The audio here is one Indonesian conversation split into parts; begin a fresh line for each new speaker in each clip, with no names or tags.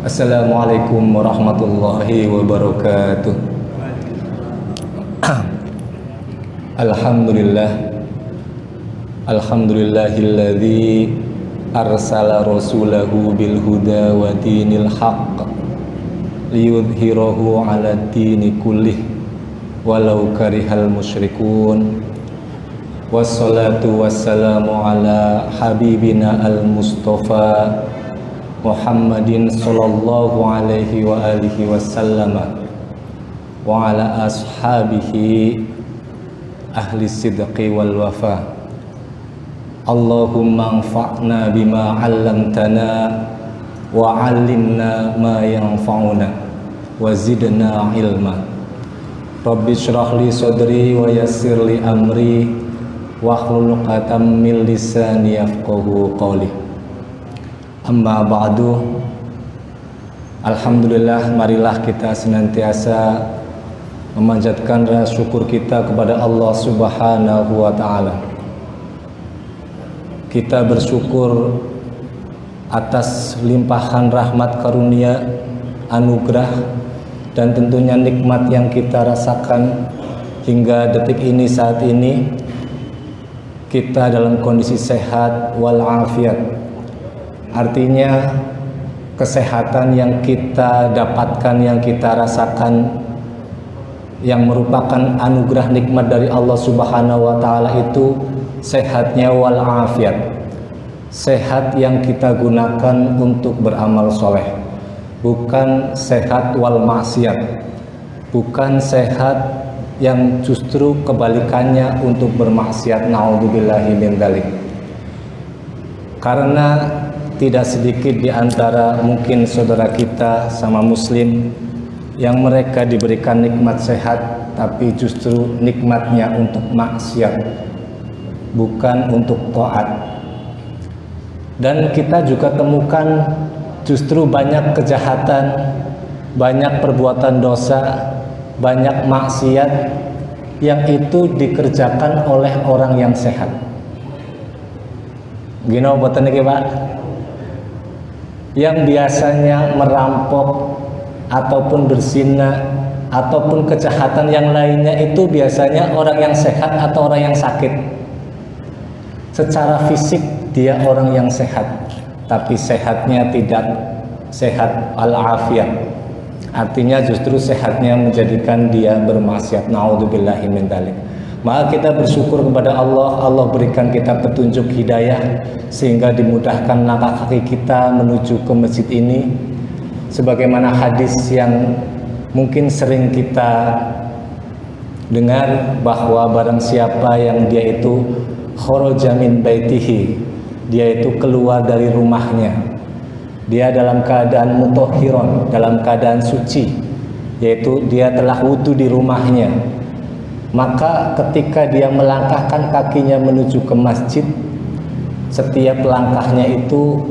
Assalamualaikum warahmatullahi wabarakatuh. Alhamdulillah, alhamdulillahilladzi arsala rasulahu bil huda wa dinil haqq liyudhhirahu 'ala dini kullih walau karihal musyrikun. Wassalatu wassalamu ala habibina al-mustafa Muhammadin sallallahu alaihi wa alihi wasallam wa ala ashabihi ahli sidqi wal wafa. Allahumma anfa'na bima 'allamtana wa 'allimna ma yanfa'una wa zidna ilma. Rabbi shrah li sadri wa yassir li amri wahlul 'uqdatam min lisani yafqahu qawli. Amma ba'du. Alhamdulillah, marilah kita senantiasa memanjatkan rasa syukur kita kepada Allah Subhanahu wa ta'ala. Kita bersyukur atas limpahan rahmat karunia, anugerah, dan tentunya nikmat yang kita rasakan hingga detik ini. Saat ini kita dalam kondisi sehat walafiat. Artinya kesehatan yang kita dapatkan, yang kita rasakan, yang merupakan anugerah nikmat dari Allah Subhanahu wa ta'ala itu sehatnya walafiat. Sehat yang kita gunakan untuk beramal soleh, bukan sehat wal maksiat, bukan sehat yang justru kebalikannya untuk bermaksiat. Naudzubillahi min dzalik. Karena tidak sedikit di antara mungkin saudara kita sama muslim yang mereka diberikan nikmat sehat, tapi justru nikmatnya untuk maksiat, bukan untuk taat. Dan kita juga temukan justru banyak kejahatan, banyak perbuatan dosa, banyak maksiat yang itu dikerjakan oleh orang yang sehat. Gino boten iki, Pak? Yang biasanya merampok ataupun berzina ataupun kejahatan yang lainnya itu biasanya orang yang sehat atau orang yang sakit. Secara fisik dia orang yang sehat, tapi sehatnya tidak sehat al-afiat. Artinya justru sehatnya menjadikan dia bermaksiat. Naudzubillahi min dzalik. Maka kita bersyukur kepada Allah. Allah berikan kita petunjuk hidayah sehingga dimudahkan langkah kaki kita menuju ke masjid ini. Sebagaimana hadis yang mungkin sering kita dengar, bahwa barang siapa yang dia itu kharaja min baitihi, dia itu keluar dari rumahnya, dia dalam keadaan mutahhiron, dalam keadaan suci, yaitu dia telah wudu di rumahnya, maka ketika dia melangkahkan kakinya menuju ke masjid, setiap langkahnya itu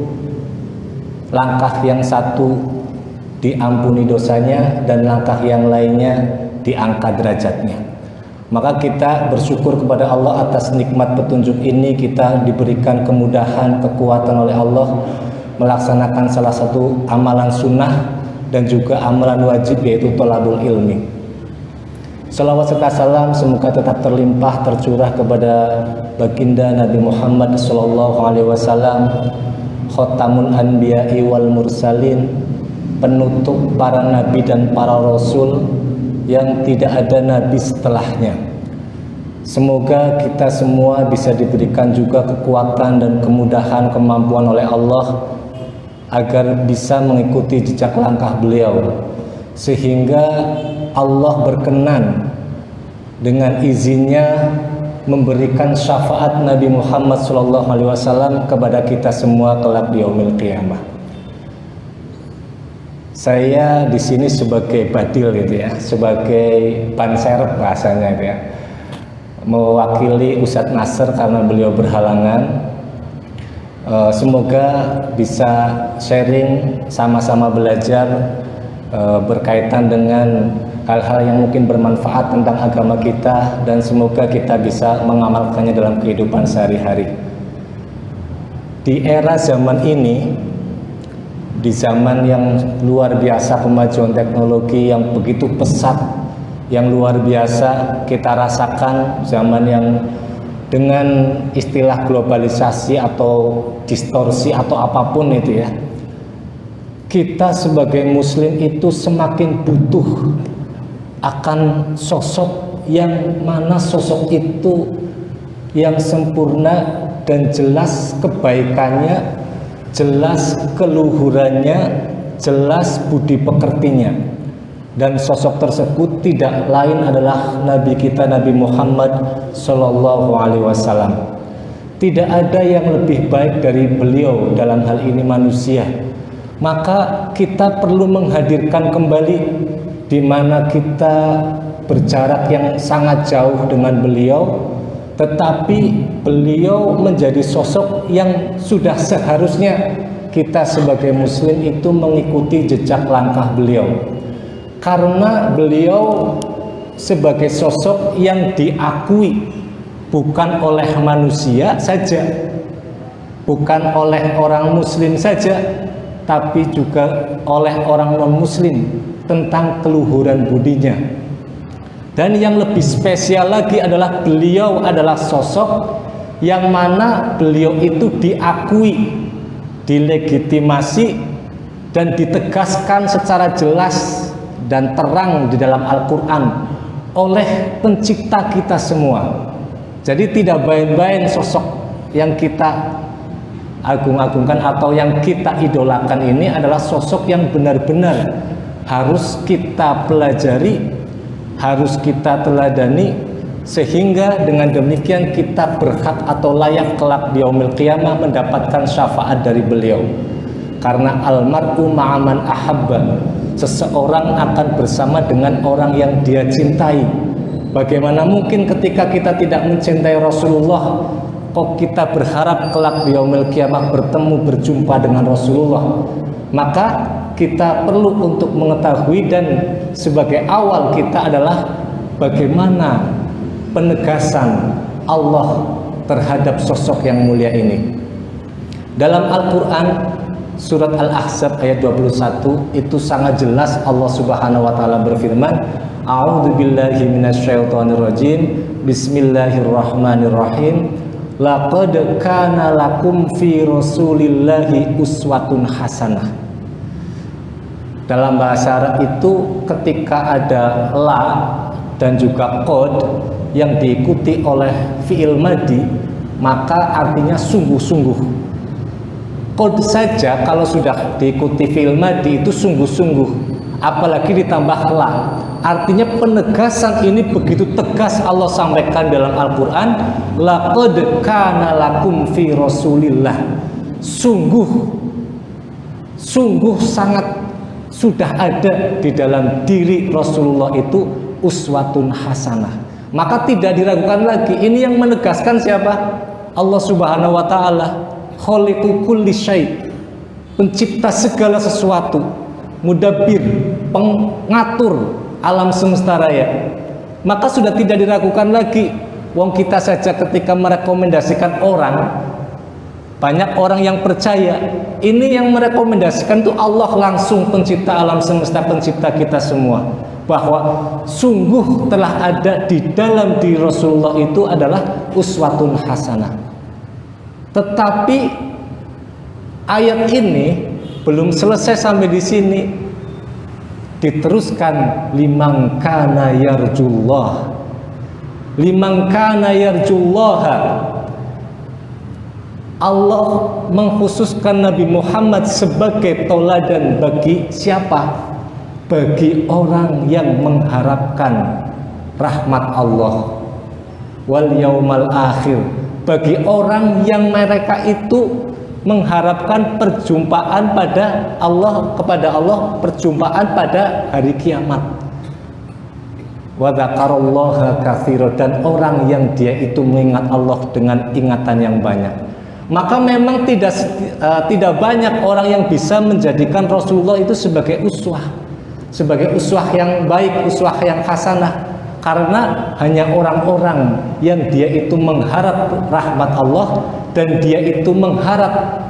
langkah yang satu diampuni dosanya dan langkah yang lainnya diangkat derajatnya. Maka kita bersyukur kepada Allah atas nikmat petunjuk ini. Kita diberikan kemudahan, kekuatan oleh Allah melaksanakan salah satu amalan sunnah dan juga amalan wajib, yaitu thalabul ilmi. Salawat serta salam semoga tetap terlimpah tercurah kepada baginda Nabi Muhammad sallallahu alaihi wasallam, khatamul anbiya'i wal mursalin, penutup para nabi dan para rasul yang tidak ada nabi setelahnya. Semoga kita semua bisa diberikan juga kekuatan dan kemudahan, kemampuan oleh Allah agar bisa mengikuti jejak langkah beliau, sehingga Allah berkenan dengan izinnya memberikan syafaat Nabi Muhammad SAW kepada kita semua kelak di yaumil qiyamah. Saya di sini sebagai badil gitu ya, sebagai banserep bahasanya gitu ya, mewakili Ustadz Nasr karena beliau berhalangan. Semoga bisa sharing, sama-sama belajar berkaitan dengan hal-hal yang mungkin bermanfaat tentang agama kita, dan semoga kita bisa mengamalkannya dalam kehidupan sehari-hari. Di era zaman ini di zaman yang luar biasa kemajuan teknologi yang begitu pesat, yang luar biasa kita rasakan, zaman yang dengan istilah globalisasi atau distorsi atau apapun itu ya, kita sebagai muslim itu semakin butuh akan sosok yang mana sosok itu yang sempurna dan jelas kebaikannya, jelas keluhurannya, jelas budi pekertinya. Dan sosok tersebut tidak lain adalah Nabi kita Nabi Muhammad Sallallahu Alaihi Wasallam. Tidak ada yang lebih baik dari beliau dalam hal ini manusia. Maka kita perlu menghadirkan kembali di mana kita berjarak yang sangat jauh dengan beliau, tetapi beliau menjadi sosok yang sudah seharusnya kita sebagai muslim itu mengikuti jejak langkah beliau, karena beliau sebagai sosok yang diakui bukan oleh manusia saja, bukan oleh orang muslim saja, tapi juga oleh orang non-muslim tentang keluhuran budinya. Dan yang lebih spesial lagi adalah beliau adalah sosok yang mana beliau itu diakui, dilegitimasi, dan ditegaskan secara jelas dan terang di dalam Al-Quran oleh pencipta kita semua. Jadi tidak main-main sosok yang kita agung-agungkan atau yang kita idolakan ini adalah sosok yang benar-benar harus kita pelajari, harus kita teladani, sehingga dengan demikian kita berhak atau layak kelak di yaumil qiyamah mendapatkan syafaat dari beliau. Karena almar'u ma'aman ahabba, seseorang akan bersama dengan orang yang dia cintai. Bagaimana mungkin ketika kita tidak mencintai Rasulullah, kok kita berharap kelak di yaumil qiyamah bertemu berjumpa dengan Rasulullah? Maka kita perlu untuk mengetahui, dan sebagai awal kita adalah bagaimana penegasan Allah terhadap sosok yang mulia ini. Dalam Al-Quran surat Al-Ahzab ayat 21 itu sangat jelas Allah Subhanahu wa taala berfirman, A'udzubillahi minasyaitonirrajim, Bismillahirrahmanirrahim, laqad kana lakum fi rasulillahi uswatun hasanah. Dalam bahasa Arab itu ketika ada la dan juga qad yang diikuti oleh fi'il madi, maka artinya sungguh-sungguh. Qad saja kalau sudah diikuti fi'il madi itu sungguh-sungguh, apalagi ditambah la, artinya penegasan ini begitu tegas Allah sampaikan dalam Al-Quran, laqad kana lakum fi rasulillah, sungguh sangat sudah ada di dalam diri Rasulullah itu uswatun hasanah. Maka tidak diragukan lagi, ini yang menegaskan siapa? Allah Subhanahu wa taala, khaliqu kulli syai', pencipta segala sesuatu, mudabbir, pengatur alam semesta raya. Maka sudah tidak diragukan lagi, wong kita saja ketika merekomendasikan orang, banyak orang yang percaya, ini yang merekomendasikan itu Allah langsung, pencipta alam semesta, pencipta kita semua, bahwa sungguh telah ada di dalam diri Rasulullah itu adalah uswatun hasanah. Tetapi ayat ini belum selesai sampai di sini, diteruskan liman kana yarjullah, liman kana yarjullaha. Allah mengkhususkan Nabi Muhammad sebagai tauladan bagi siapa? Bagi orang yang mengharapkan rahmat Allah wal yaumal akhir, bagi orang yang mereka itu mengharapkan perjumpaan pada Allah, kepada Allah, perjumpaan pada hari kiamat. Wa dzakarallaha katsiran, dan orang yang dia itu mengingat Allah dengan ingatan yang banyak. Maka memang tidak banyak orang yang bisa menjadikan Rasulullah itu sebagai uswah yang baik, uswah yang hasanah, karena hanya orang-orang yang dia itu mengharap rahmat Allah dan dia itu mengharap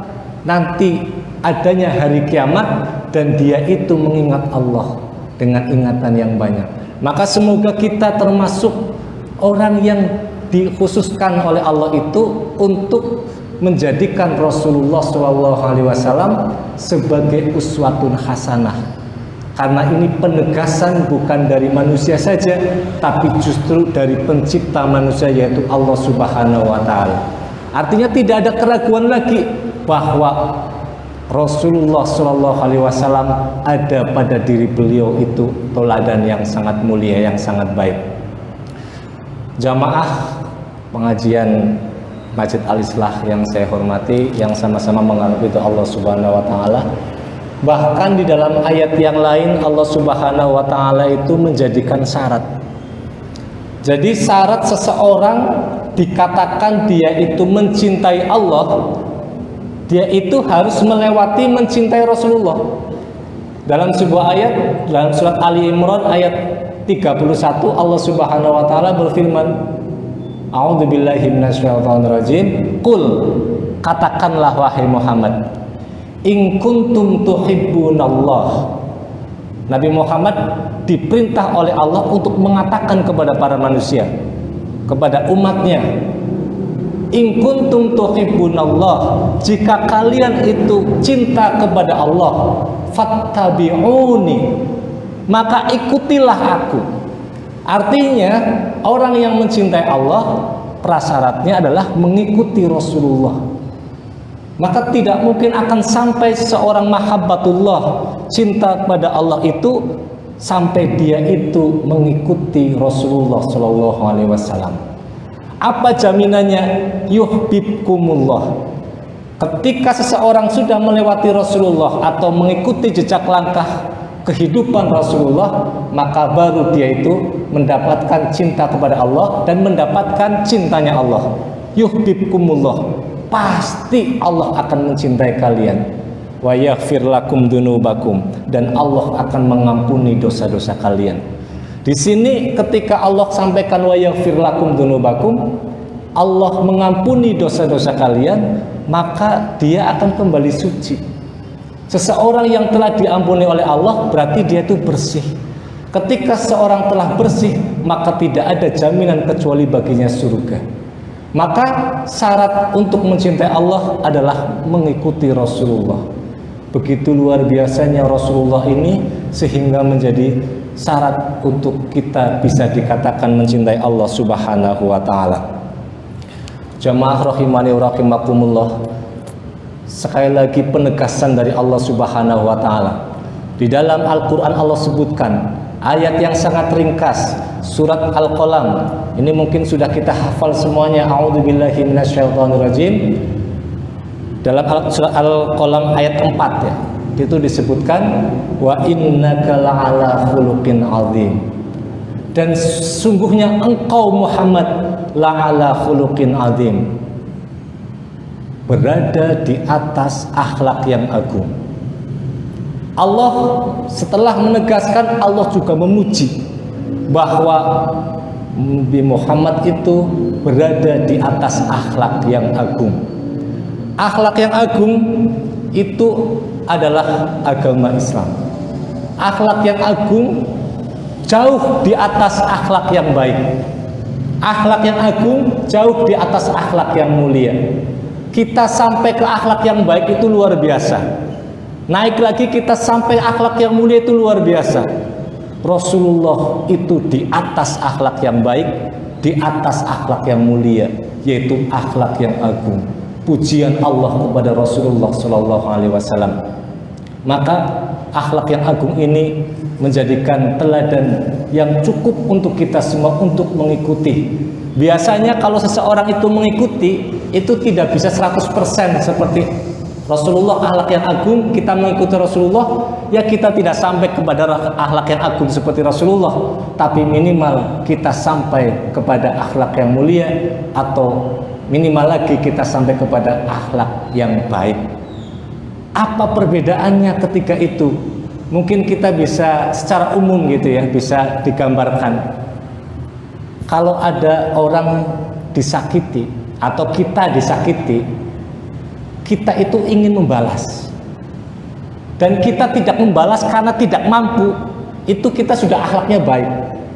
nanti adanya hari kiamat dan dia itu mengingat Allah dengan ingatan yang banyak. Maka semoga kita termasuk orang yang dikhususkan oleh Allah itu untuk menjadikan Rasulullah SAW sebagai uswatun hasanah. Karena ini penegasan bukan dari manusia saja, tapi justru dari pencipta manusia, yaitu Allah Subhanahu wa Ta'ala. Artinya tidak ada keraguan lagi bahwa Rasulullah SAW ada pada diri beliau itu teladan yang sangat mulia, yang sangat baik. Jamaah pengajian Masjid Al-Islah yang saya hormati, yang sama-sama menganggap itu Allah Subhanahu wa Ta'ala. Bahkan di dalam ayat yang lain Allah Subhanahu wa Ta'ala itu menjadikan syarat. Jadi syarat seseorang dikatakan dia itu mencintai Allah, dia itu harus melewati mencintai Rasulullah. Dalam sebuah ayat, dalam surat Ali Imran ayat 31, Allah Subhanahu wa Ta'ala berfirman, A'udzubillahi minasyaitonirrajim, qul, katakanlah wahai Muhammad, in kuntum tuhibbunallah. Nabi Muhammad diperintah oleh Allah untuk mengatakan kepada para manusia, kepada umatnya, in kuntum tuhibbunallah, jika kalian itu cinta kepada Allah, fattabi'uni, maka ikutilah aku. Artinya orang yang mencintai Allah prasyaratnya adalah mengikuti Rasulullah. Maka tidak mungkin akan sampai seorang mahabbatullah, cinta kepada Allah itu, sampai dia itu mengikuti Rasulullah SAW. Apa jaminannya? Yuhibbukumullah. Ketika seseorang sudah melewati Rasulullah atau mengikuti jejak langkah kehidupan Rasulullah, maka baru dia itu mendapatkan cinta kepada Allah dan mendapatkan cintanya Allah. Yuhibbukumullah, pasti Allah akan mencintai kalian. Wa yaghfir lakum dunubakum, dan Allah akan mengampuni dosa-dosa kalian. Di sini ketika Allah sampaikan wa yaghfir lakum dunubakum, Allah mengampuni dosa-dosa kalian, maka dia akan kembali suci. Seseorang yang telah diampuni oleh Allah berarti dia itu bersih. Ketika seorang telah bersih, maka tidak ada jaminan kecuali baginya surga. Maka syarat untuk mencintai Allah adalah mengikuti Rasulullah. Begitu luar biasanya Rasulullah ini sehingga menjadi syarat untuk kita bisa dikatakan mencintai Allah Subhanahu wa Ta'ala. Jamaah rahimani wa rahimakumullah, sekali lagi penegasan dari Allah Subhanahu wa Ta'ala. Di dalam Al-Quran Allah sebutkan ayat yang sangat ringkas, surat Al-Qalam. Ini mungkin sudah kita hafal semuanya. A'udzubillahi minasyaitonirrajim. Dalam surat Al-Qalam ayat 4 ya, itu disebutkan wa innaka la'ala khuluqin azim, dan sungguhnya engkau Muhammad la'ala khuluqin azim, berada di atas akhlak yang agung. Allah setelah menegaskan, Allah juga memuji bahwa Nabi Muhammad itu berada di atas akhlak yang agung. Akhlak yang agung itu adalah agama Islam. Akhlak yang agung jauh di atas akhlak yang baik. Akhlak yang agung jauh di atas akhlak yang mulia. Kita sampai ke akhlak yang baik itu luar biasa. Naik lagi kita sampai akhlak yang mulia itu luar biasa. Rasulullah itu di atas akhlak yang baik, di atas akhlak yang mulia, yaitu akhlak yang agung. Pujian Allah kepada Rasulullah SAW. Maka akhlak yang agung ini menjadikan teladan yang cukup untuk kita semua untuk mengikuti. Biasanya kalau seseorang itu mengikuti, itu tidak bisa 100% seperti Rasulullah. Akhlak yang agung, kita mengikuti Rasulullah, ya kita tidak sampai kepada akhlak yang agung seperti Rasulullah, tapi minimal kita sampai kepada akhlak yang mulia, atau minimal lagi kita sampai kepada akhlak yang baik. Apa perbedaannya ketika itu? Mungkin kita bisa secara umum gitu ya, bisa digambarkan. Kalau ada orang disakiti atau kita disakiti, kita itu ingin membalas. dan kita tidak membalas karena tidak mampu, itu kita sudah akhlaknya baik.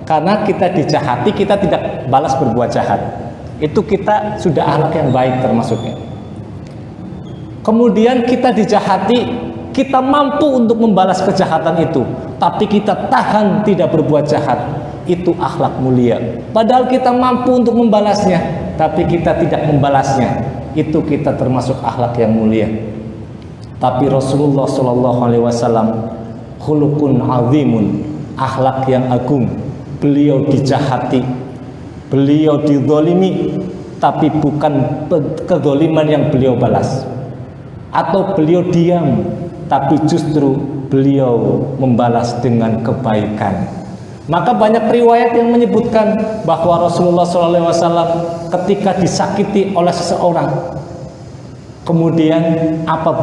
Karena kita dijahati, kita tidak balas berbuat jahat, itu kita sudah akhlak yang baik termasuknya. Kemudian kita dijahati, kita mampu untuk membalas kejahatan itu, tapi kita tahan tidak berbuat jahat, itu akhlak mulia. Padahal kita mampu untuk membalasnya, tapi kita tidak membalasnya, itu kita termasuk akhlak yang mulia. Tapi Rasulullah SAW khuluqun azimun, akhlak yang agung. Beliau dijahati, beliau dizalimi, tapi bukan kezaliman yang beliau balas, atau beliau diam, tapi justru beliau membalas dengan kebaikan. Maka banyak riwayat yang menyebutkan bahwa Rasulullah SAW ketika disakiti oleh seseorang, kemudian apa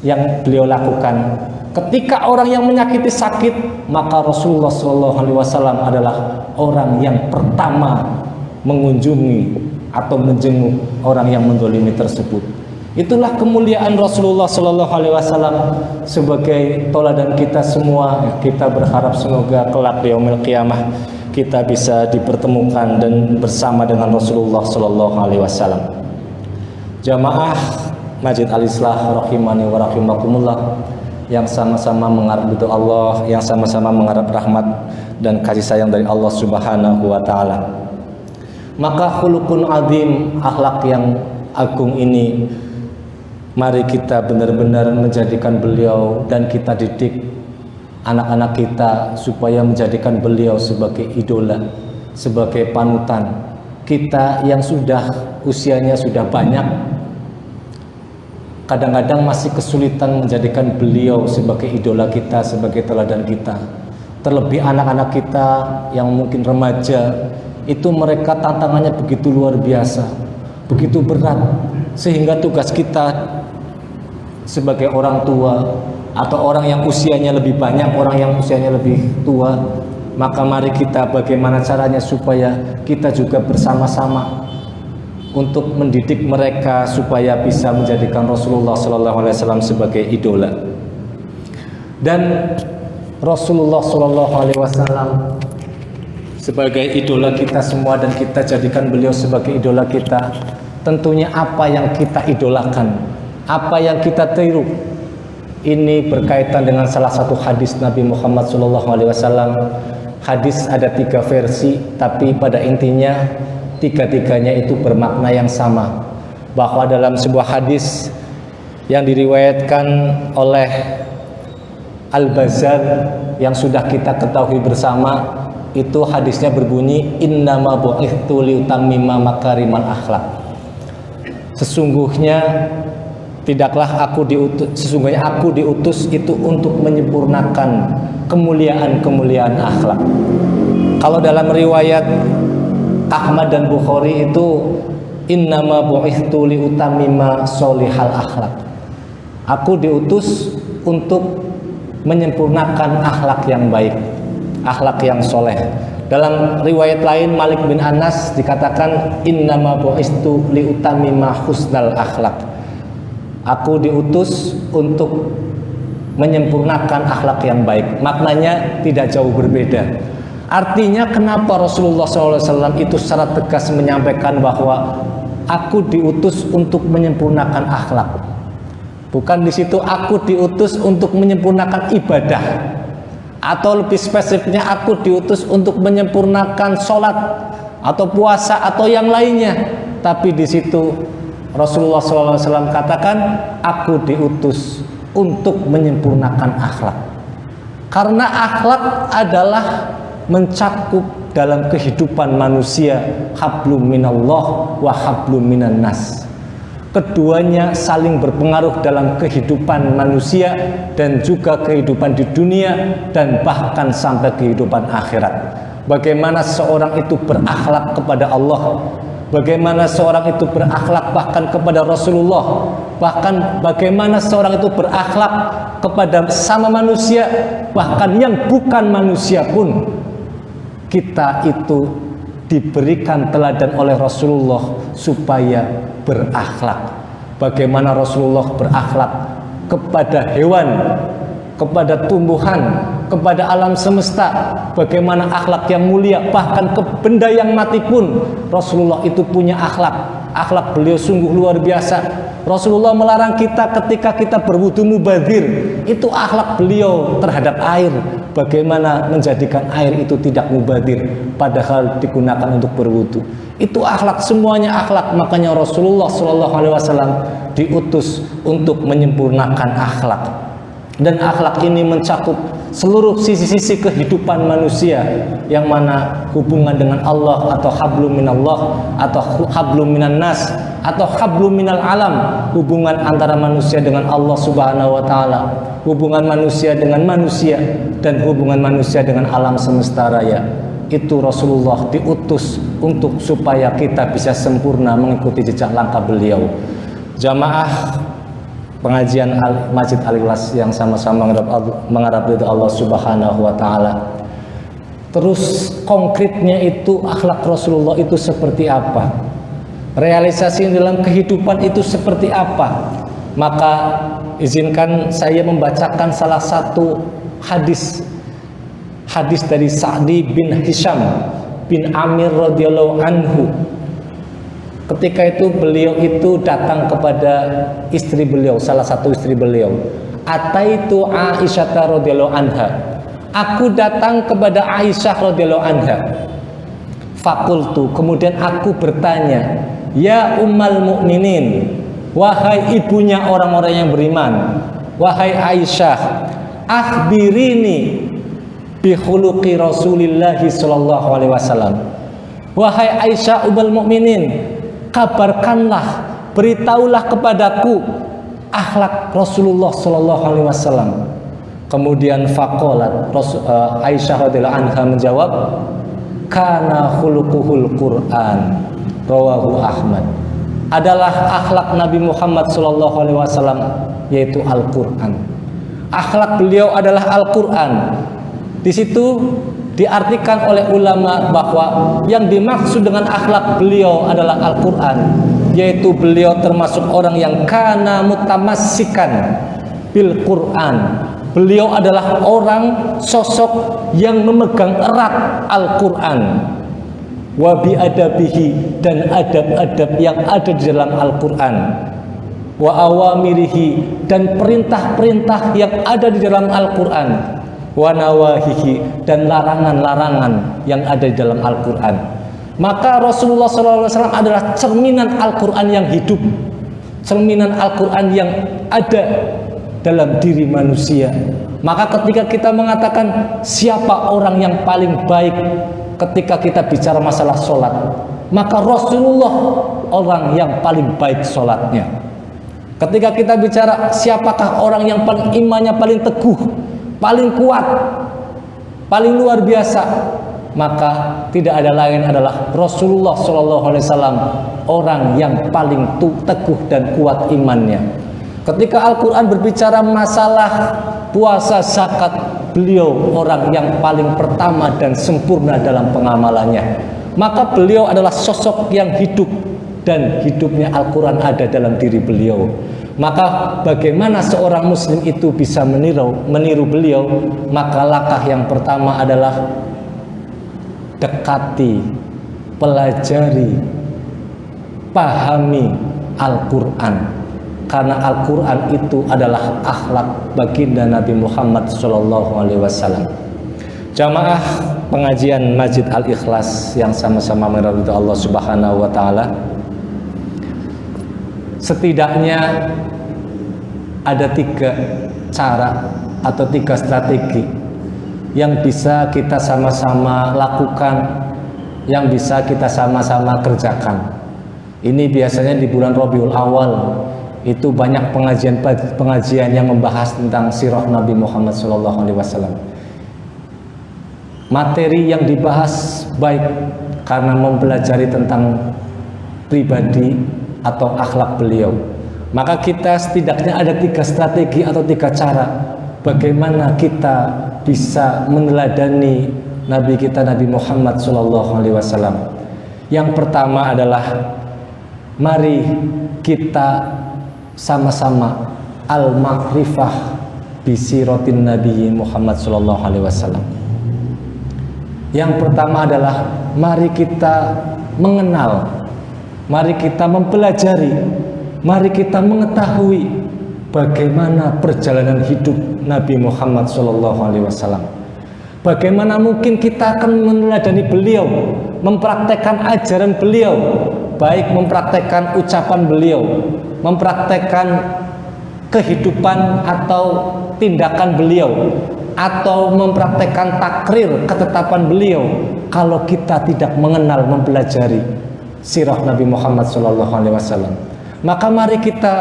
yang beliau lakukan? Ketika orang yang menyakiti sakit, maka Rasulullah SAW adalah orang yang pertama mengunjungi atau menjenguk orang yang menzalimi tersebut. Itulah kemuliaan Rasulullah SAW sebagai teladan kita semua. Kita berharap semoga kelak di yaumil qiyamah kita bisa dipertemukan dan bersama dengan Rasulullah SAW. Jamaah Masjid Al-Islah rahimani wa rahimakumullah, yang sama-sama mengharap ridho Allah, yang sama-sama mengharap rahmat dan kasih sayang dari Allah Subhanahu wa taala. Maka khuluqun azim, akhlak yang agung ini, mari kita benar-benar menjadikan beliau dan kita didik anak-anak kita supaya menjadikan beliau sebagai idola, sebagai panutan. Kita yang sudah usianya sudah banyak, kadang-kadang masih kesulitan menjadikan beliau sebagai idola kita, sebagai teladan kita. Terlebih anak-anak kita yang mungkin remaja, itu mereka tantangannya begitu luar biasa, begitu berat, sehingga tugas kita sebagai orang tua atau orang yang usianya lebih banyak, orang yang usianya lebih tua, maka mari kita bagaimana caranya supaya kita juga bersama-sama untuk mendidik mereka supaya bisa menjadikan Rasulullah SAW sebagai idola. Dan Rasulullah SAW sebagai idola kita semua, dan kita jadikan beliau sebagai idola kita. Tentunya apa yang kita idolakan, apa yang kita tiru, ini berkaitan dengan salah satu hadis Nabi Muhammad SAW. Hadis ada 3 versi, tapi pada intinya tiga-tiganya itu bermakna yang sama, bahwa dalam sebuah hadis yang diriwayatkan oleh Al-Bazzar yang sudah kita ketahui bersama, itu hadisnya berbunyi innama bu'ithtu liutammima makarimal akhlak. Sesungguhnya aku diutus itu untuk menyempurnakan kemuliaan-kemuliaan akhlak. Kalau dalam riwayat Ahmad dan Bukhari itu innama bu'ithtu liutammima sholihal akhlak. Aku diutus untuk menyempurnakan akhlak yang baik, akhlak yang soleh. Dalam riwayat lain Malik bin Anas dikatakan innama bu'ithtu liutammima husnal akhlak. Aku diutus untuk menyempurnakan akhlak yang baik. Maknanya tidak jauh berbeda. Artinya kenapa Rasulullah SAW itu secara tegas menyampaikan bahwa aku diutus untuk menyempurnakan akhlak. Bukan di situ aku diutus untuk menyempurnakan ibadah, atau lebih spesifiknya aku diutus untuk menyempurnakan sholat atau puasa atau yang lainnya. Tapi di situ Rasulullah SAW katakan aku diutus untuk menyempurnakan akhlak. Karena akhlak adalah mencakup dalam kehidupan manusia, hablum minallah wa hablum minan nas. Keduanya saling berpengaruh dalam kehidupan manusia dan juga kehidupan di dunia dan bahkan sampai kehidupan akhirat. Bagaimana seorang itu berakhlak kepada Allah, bagaimana seorang itu berakhlak bahkan kepada Rasulullah, bahkan bagaimana seorang itu berakhlak kepada sama manusia, bahkan yang bukan manusia pun. Kita itu diberikan teladan oleh Rasulullah supaya berakhlak. Bagaimana Rasulullah berakhlak kepada hewan, kepada tumbuhan, kepada alam semesta, bagaimana akhlak yang mulia, bahkan ke benda yang mati pun Rasulullah itu punya akhlak. Akhlak beliau sungguh luar biasa. Rasulullah melarang kita ketika kita berwudu mubadzir. Itu akhlak beliau terhadap air, bagaimana menjadikan air itu tidak mubadzir padahal digunakan untuk berwudu. Itu akhlak, semuanya akhlak. Makanya Rasulullah SAW diutus untuk menyempurnakan akhlak. Dan akhlak ini mencakup seluruh sisi-sisi kehidupan manusia, yang mana hubungan dengan Allah atau hablum minallah atau hablum minan nas atau hablum minal alam, hubungan antara manusia dengan Allah Subhanahu wa taala, hubungan manusia dengan manusia, dan hubungan manusia dengan alam semesta raya. Itu Rasulullah diutus untuk supaya kita bisa sempurna mengikuti jejak langkah beliau. Jamaah pengajian Masjid Al-Ikhlas yang sama-sama mengharap ridha Allah Subhanahu wa taala. Terus konkretnya itu akhlak Rasulullah itu seperti apa? Realisasi dalam kehidupan itu seperti apa? Maka izinkan saya membacakan salah satu hadis dari Sa'di bin Hisham bin Amir radhiyallahu anhu. Ketika itu beliau itu datang kepada istri beliau, salah satu istri beliau. Ataitu Aisyah radhiyallahu anha. Aku datang kepada Aisyah radhiyallahu anha. Fakultu, kemudian aku bertanya, ya ummal mukminin, wahai ibunya orang-orang yang beriman, wahai Aisyah, akhbirini bi khuluqi Rasulillah sallallahu alaihi wasallam. Wahai Aisyah ummul mukminin, kabarkanlah, beritahulah kepadaku akhlak Rasulullah sallallahu alaihi wasallam. Kemudian faqalat Aisyah radhiyallahu anha menjawab, kana khuluquhul Quran, rawahu Ahmad. Adalah akhlak Nabi Muhammad sallallahu alaihi wasallam yaitu Al-Qur'an. Akhlak beliau adalah Al-Qur'an. Di situ diartikan oleh ulama bahwa yang dimaksud dengan akhlak beliau adalah Al-Quran, yaitu beliau termasuk orang yang kana mutamassikan bil Quran. Beliau adalah orang sosok yang memegang erat Al-Quran, wa bi adabihi, dan adab-adab yang ada di dalam Al-Quran, wa awamirihi, dan perintah-perintah yang ada di dalam Al-Quran, wa nawahihi, dan larangan-larangan yang ada di dalam Al-Quran. Maka Rasulullah SAW adalah cerminan Al-Quran yang hidup, cerminan Al-Quran yang ada dalam diri manusia. Maka ketika kita mengatakan siapa orang yang paling baik ketika kita bicara masalah sholat, maka Rasulullah orang yang paling baik sholatnya. Ketika kita bicara siapakah orang yang paling imannya paling teguh, paling kuat, paling luar biasa, maka tidak ada lain adalah Rasulullah SAW, orang yang paling teguh dan kuat imannya. Ketika Al-Quran berbicara masalah puasa, zakat, beliau orang yang paling pertama dan sempurna dalam pengamalannya. Maka beliau adalah sosok yang hidup, dan hidupnya Al-Quran ada dalam diri beliau. Maka bagaimana seorang muslim itu bisa meniru beliau? Maka langkah yang pertama adalah dekati, pelajari, pahami Al-Quran. Karena Al-Quran itu adalah akhlak baginda Nabi Muhammad SAW. Jamaah pengajian Masjid Al-Ikhlas yang sama-sama meridai Allah Subhanahu wa taala, setidaknya ada 3 cara atau 3 strategi yang bisa kita sama-sama lakukan, yang bisa kita sama-sama kerjakan. Ini biasanya di bulan Rabiul Awal itu banyak pengajian yang membahas tentang sirah Nabi Muhammad SAW. Materi yang dibahas baik karena mempelajari tentang pribadi atau akhlak beliau. Maka kita setidaknya ada 3 strategi atau 3 cara bagaimana kita bisa meneladani Nabi kita Nabi Muhammad SAW. Yang pertama adalah mari kita sama-sama al-ma'rifah bisiratin Nabi Muhammad sallallahu alaihi wasallam. Yang pertama adalah mari kita mengenal, mari kita mempelajari, mari kita mengetahui bagaimana perjalanan hidup Nabi Muhammad sallallahu alaihi wasallam. Bagaimana mungkin kita akan meneladani beliau, mempraktekkan ajaran beliau, baik mempraktekkan ucapan beliau, mempraktekkan kehidupan atau tindakan beliau, atau mempraktekkan takrir ketetapan beliau, kalau kita tidak mengenal, mempelajari sirah Nabi Muhammad SAW. Maka mari kita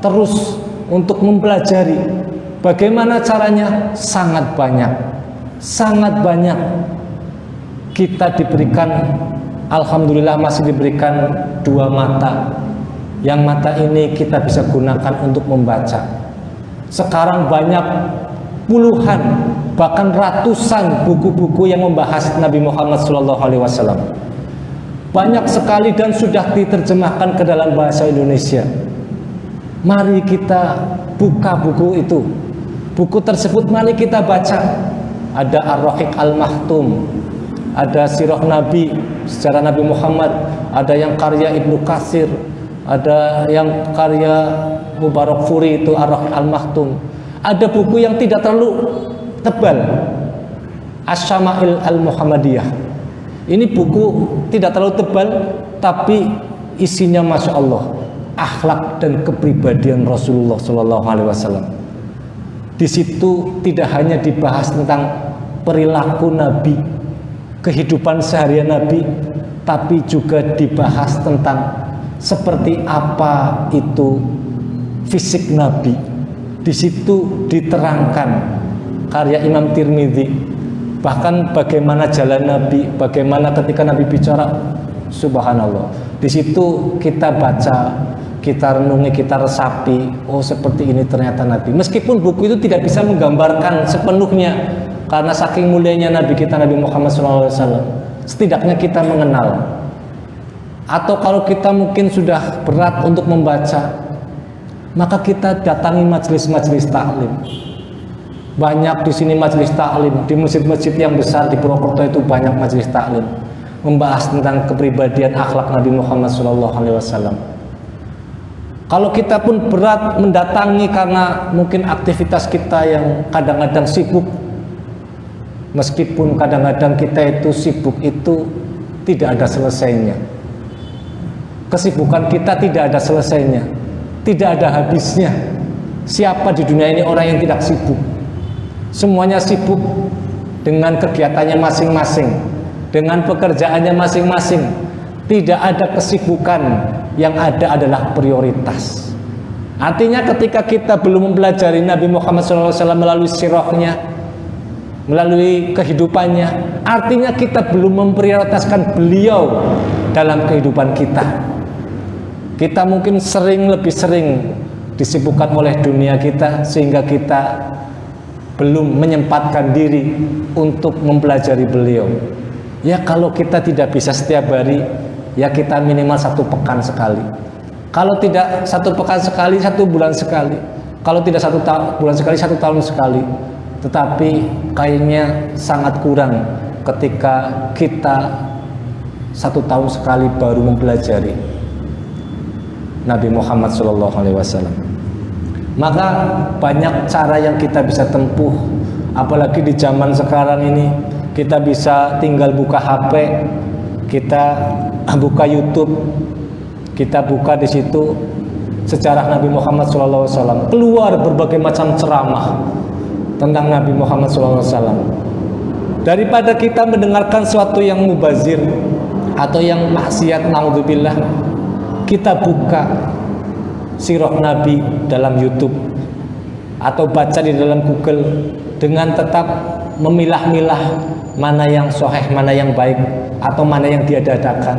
terus untuk mempelajari. Bagaimana caranya? Sangat banyak. Sangat banyak. Kita diberikan, alhamdulillah masih diberikan 2 mata. Yang mata ini kita bisa gunakan untuk membaca. Sekarang banyak puluhan, bahkan ratusan buku-buku yang membahas Nabi Muhammad SAW. Banyak sekali dan sudah diterjemahkan ke dalam bahasa Indonesia. Mari kita buka buku itu. Buku tersebut mari kita baca. Ada Ar-Rahiq Al-Mahtum, ada Sirah Nabi, sejarah Nabi Muhammad, ada yang karya Ibnu Katsir, ada yang karya Mubarak Furi itu Ar-Rahiq Al-Mahtum. Ada buku yang tidak terlalu tebal, Asy-Syama'il Al-Muhammadiyah. Ini buku tidak terlalu tebal, tapi isinya Masya Allah, akhlak dan kepribadian Rasulullah SAW. Di situ tidak hanya dibahas tentang perilaku Nabi, kehidupan seharian Nabi, tapi juga dibahas tentang seperti apa itu fisik Nabi. Di situ diterangkan karya Imam Tirmidzi, bahkan bagaimana jalan Nabi, bagaimana ketika Nabi bicara, subhanallah. Di situ kita baca, kita renungi, kita resapi, oh seperti ini ternyata Nabi. Meskipun buku itu tidak bisa menggambarkan sepenuhnya, karena saking mulianya Nabi kita Nabi Muhammad SAW, setidaknya kita mengenal. Atau kalau kita mungkin sudah berat untuk membaca, maka kita datangi majelis-majelis taklim. Banyak di sini majelis taklim, di masjid-masjid yang besar di Purwokerto itu banyak majelis taklim membahas tentang kepribadian akhlak Nabi Muhammad SAW. Kalau kita pun berat mendatangi karena mungkin aktivitas kita yang kadang-kadang sibuk, meskipun kadang-kadang kita itu sibuk itu tidak ada selesainya. Kesibukan kita tidak ada selesainya, tidak ada habisnya. Siapa di dunia ini orang yang tidak sibuk? Semuanya sibuk dengan kegiatannya masing-masing, dengan pekerjaannya masing-masing. Tidak ada kesibukan, yang ada adalah prioritas. Artinya ketika kita belum mempelajari Nabi Muhammad SAW melalui sirahnya, melalui kehidupannya, artinya kita belum memprioritaskan beliau dalam kehidupan kita. Kita mungkin lebih sering disibukkan oleh dunia kita, sehingga kita belum menyempatkan diri untuk mempelajari beliau. Ya kalau kita tidak bisa setiap hari, ya kita minimal 1 pekan sekali. Kalau tidak 1 pekan sekali, 1 bulan sekali. Kalau tidak 1 bulan sekali, 1 tahun sekali. Tetapi kayaknya sangat kurang ketika kita 1 tahun sekali baru mempelajari Nabi Muhammad SAW. Maka banyak cara yang kita bisa tempuh, apalagi di zaman sekarang ini. Kita bisa tinggal buka HP, kita buka YouTube, kita buka di situ sejarah Nabi Muhammad SAW. Keluar berbagai macam ceramah tentang Nabi Muhammad SAW. Daripada kita mendengarkan sesuatu yang mubazir atau yang maksiat, naudzubillah, kita buka sirah Nabi dalam YouTube atau baca di dalam Google, dengan tetap memilah-milah mana yang sahih, mana yang baik, atau mana yang diada-adakan.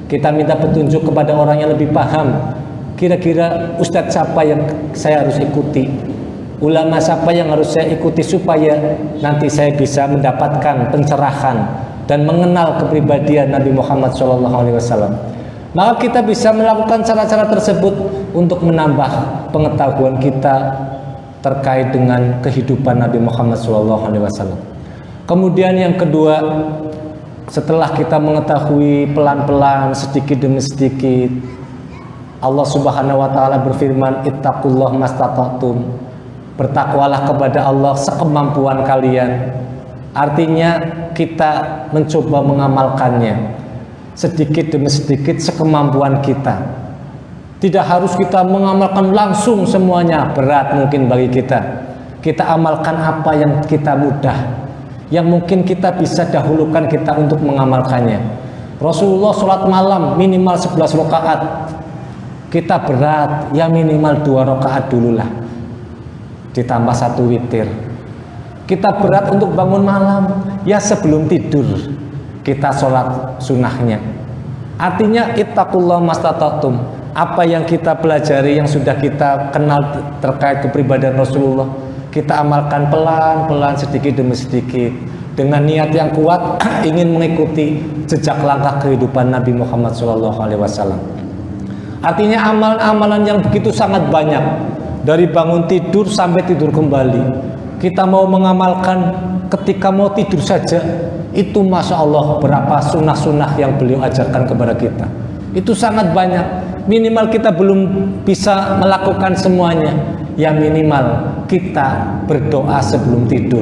Kita minta petunjuk kepada orang yang lebih paham. Kira-kira ustadz siapa yang saya harus ikuti, ulama siapa yang harus saya ikuti, supaya nanti saya bisa mendapatkan pencerahan dan mengenal kepribadian Nabi Muhammad SAW. Maka kita bisa melakukan cara-cara tersebut untuk menambah pengetahuan kita terkait dengan kehidupan Nabi Muhammad SAW. Kemudian yang kedua, setelah kita mengetahui pelan-pelan sedikit demi sedikit, Allah Subhanahu wa taala berfirman, ittaqullah mastata'tum. Bertakwalah kepada Allah sekemampuan kalian. Artinya kita mencoba mengamalkannya sedikit demi sedikit sekemampuan kita. Tidak harus kita mengamalkan langsung semuanya, berat mungkin bagi kita. Kita amalkan apa yang kita mudah, yang mungkin kita bisa dahulukan kita untuk mengamalkannya. Rasulullah sholat malam minimal 11 rakaat. Kita berat, ya minimal 2 rakaat dululah, ditambah 1 witir. Kita berat untuk bangun malam, ya sebelum tidur kita sholat sunnahnya. Artinya ittaqullah mastata'tum. Apa yang kita pelajari, yang sudah kita kenal terkait kepribadian Rasulullah, kita amalkan pelan-pelan sedikit demi sedikit dengan niat yang kuat ingin mengikuti jejak langkah kehidupan Nabi Muhammad SAW. Artinya amalan-amalan yang begitu sangat banyak, dari bangun tidur sampai tidur kembali. Kita mau mengamalkan ketika mau tidur saja, itu Masya Allah berapa sunnah-sunnah yang beliau ajarkan kepada kita. Itu sangat banyak. Minimal kita belum bisa melakukan semuanya, ya minimal kita berdoa sebelum tidur.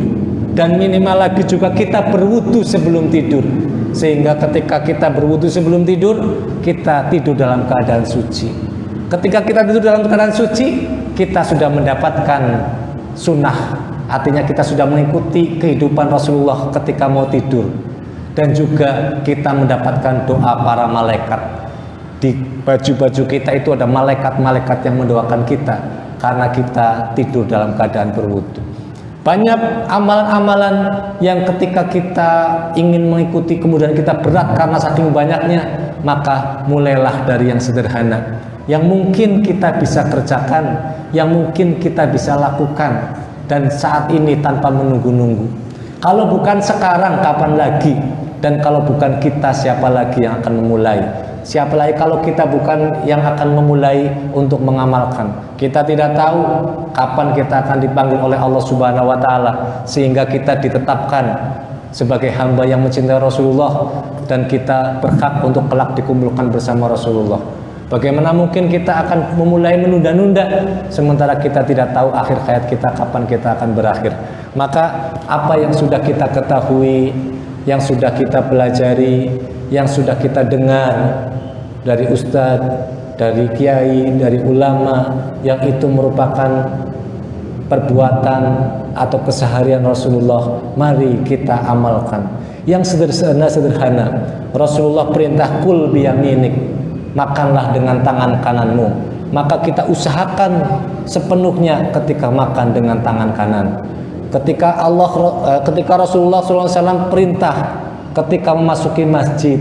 Dan minimal lagi juga kita berwudu sebelum tidur, sehingga ketika kita berwudu sebelum tidur, kita tidur dalam keadaan suci. Ketika kita tidur dalam keadaan suci, kita sudah mendapatkan sunnah. Artinya kita sudah mengikuti kehidupan Rasulullah ketika mau tidur. Dan juga kita mendapatkan doa para malaikat. Di baju-baju kita itu ada malaikat-malaikat yang mendoakan kita karena kita tidur dalam keadaan berwudu. Banyak amalan-amalan yang ketika kita ingin mengikuti kemudian kita berat karena saking banyaknya, maka mulailah dari yang sederhana, yang mungkin kita bisa kerjakan, yang mungkin kita bisa lakukan, dan saat ini tanpa menunggu-nunggu. Kalau bukan sekarang, kapan lagi? Dan kalau bukan kita, siapa lagi yang akan memulai? Siapa lagi kalau kita bukan yang akan memulai untuk mengamalkan? Kita tidak tahu kapan kita akan dipanggil oleh Allah Subhanahu wa taala sehingga kita ditetapkan sebagai hamba yang mencintai Rasulullah dan kita berhak untuk kelak dikumpulkan bersama Rasulullah. Bagaimana mungkin kita akan memulai menunda-nunda sementara kita tidak tahu akhir hayat kita kapan kita akan berakhir. Maka apa yang sudah kita ketahui, yang sudah kita pelajari, yang sudah kita dengar dari ustadz, dari kiai, dari ulama, yang itu merupakan perbuatan atau keseharian Rasulullah, mari kita amalkan. Yang sederhana, Rasulullah perintah kul biyaminik, makanlah dengan tangan kananmu. Maka kita usahakan sepenuhnya ketika makan dengan tangan kanan. Ketika Rasulullah SAW perintah ketika memasuki masjid,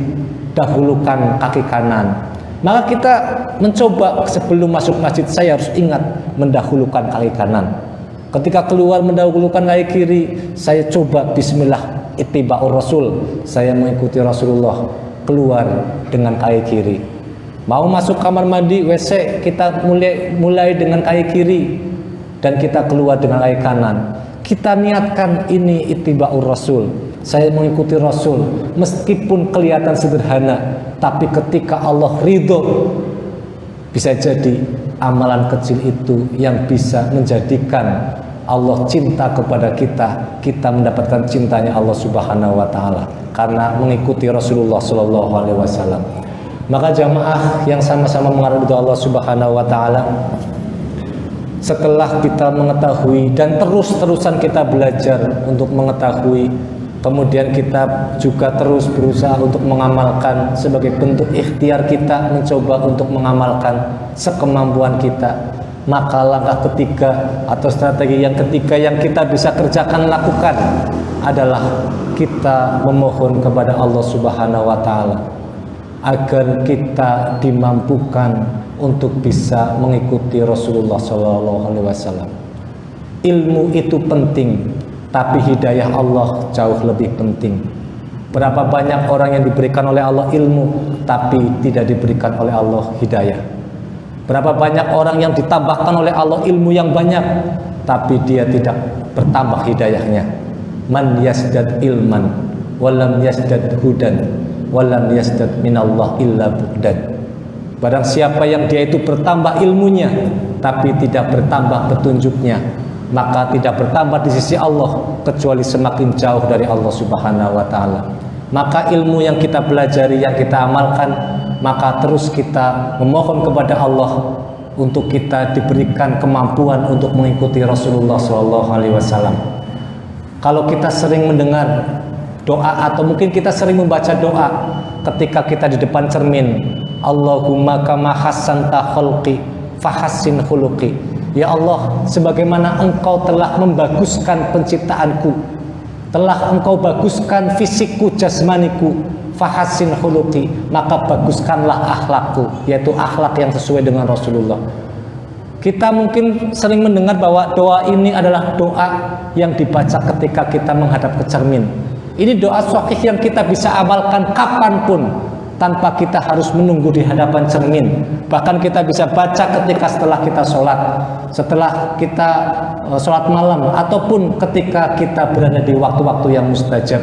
dahulukan kaki kanan. Maka kita mencoba sebelum masuk masjid, saya harus ingat mendahulukan kaki kanan. Ketika keluar mendahulukan kaki kiri, saya coba bismillah ittiba'ur rasul, saya mengikuti Rasulullah, keluar dengan kaki kiri. Mau masuk kamar mandi, WC, kita mulai dengan kaki kiri dan kita keluar dengan kaki kanan. Kita niatkan ini ittiba'ur rasul, saya mengikuti Rasul, meskipun kelihatan sederhana, tapi ketika Allah ridho, bisa jadi amalan kecil itu yang bisa menjadikan Allah cinta kepada kita, kita mendapatkan cintanya Allah Subhanahu wa taala karena mengikuti Rasulullah sallallahu alaihi wasallam. Maka jamaah yang sama-sama menghargai Allah Subhanahu wa taala, setelah kita mengetahui dan terus-terusan kita belajar untuk mengetahui, kemudian kita juga terus berusaha untuk mengamalkan sebagai bentuk ikhtiar kita mencoba untuk mengamalkan sekemampuan kita. Maka langkah ketiga atau strategi yang ketiga yang kita bisa kerjakan, lakukan adalah kita memohon kepada Allah Subhanahu wa taala agar kita dimampukan untuk bisa mengikuti Rasulullah SAW. Ilmu itu penting, tapi hidayah Allah jauh lebih penting. Berapa banyak orang yang diberikan oleh Allah ilmu tapi tidak diberikan oleh Allah hidayah. Berapa banyak orang yang ditambahkan oleh Allah ilmu yang banyak tapi dia tidak bertambah hidayahnya. Man yasdad ilman walam yasdad hudan walam yasdad minallah illa bu'dan. Barang siapa yang dia itu bertambah ilmunya tapi tidak bertambah petunjuknya, maka tidak bertambah di sisi Allah kecuali semakin jauh dari Allah Subhanahu wa taala. Maka ilmu yang kita pelajari, yang kita amalkan, maka terus kita memohon kepada Allah untuk kita diberikan kemampuan untuk mengikuti Rasulullah SAW. Kalau kita sering mendengar doa atau mungkin kita sering membaca doa ketika kita di depan cermin, Allahumma kama hassanta khalqi fahassin khuluqi. Ya Allah, sebagaimana Engkau telah membaguskan penciptaanku, telah Engkau baguskan fisikku, jasmaniku, fahassin khuluqi, maka baguskanlah akhlakku, yaitu akhlak yang sesuai dengan Rasulullah. Kita mungkin sering mendengar bahwa doa ini adalah doa yang dibaca ketika kita menghadap ke cermin. Ini doa shahih yang kita bisa amalkan kapanpun tanpa kita harus menunggu di hadapan cermin. Bahkan kita bisa baca ketika setelah kita sholat, setelah kita sholat malam, ataupun ketika kita berada di waktu-waktu yang mustajab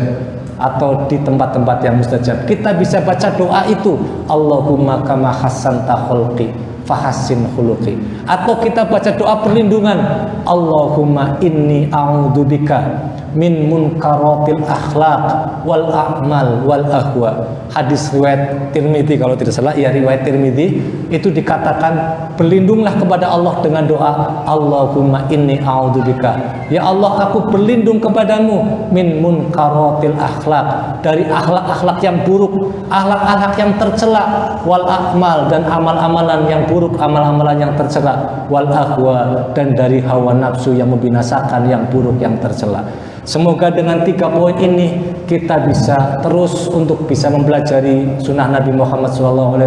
atau di tempat-tempat yang mustajab. Kita bisa baca doa itu, Allahumma kama hassanta khalqi fahassin khuluqi. Atau kita baca doa perlindungan, Allahumma inni a'udzubika min munkaratil akhlaq wal a'mal wal ahwa. Hadis riwayat Tirmidzi kalau tidak salah, ya riwayat Tirmidzi itu dikatakan berlindunglah kepada Allah dengan doa Allahumma inni a'udzubika, ya Allah aku berlindung kepadamu min munkaratil akhlaq, dari akhlak-akhlak yang buruk, akhlak-akhlak yang tercela, wal a'mal, dan amal-amalan yang buruk, amal-amalan yang tercela, wal ahwa, dan dari hawa nafsu yang membinasakan, yang buruk, yang tercela. Semoga dengan 3 poin ini kita bisa terus untuk bisa mempelajari sunnah Nabi Muhammad SAW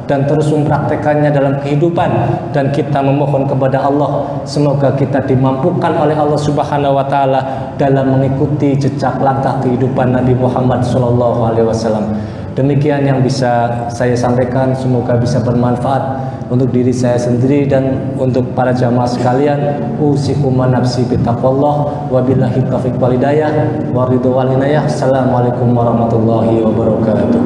dan terus mempraktekannya dalam kehidupan, dan kita memohon kepada Allah semoga kita dimampukan oleh Allah Subhanahu wa taala dalam mengikuti jejak langkah kehidupan Nabi Muhammad SAW. Demikian yang bisa saya sampaikan, semoga bisa bermanfaat untuk diri saya sendiri dan untuk para jamaah sekalian. Usikum wa nafsi bittaqwallah, wabillahi taufiq wal hidayah wa ridwan wal inayah. Assalamualaikum warahmatullahi wabarakatuh.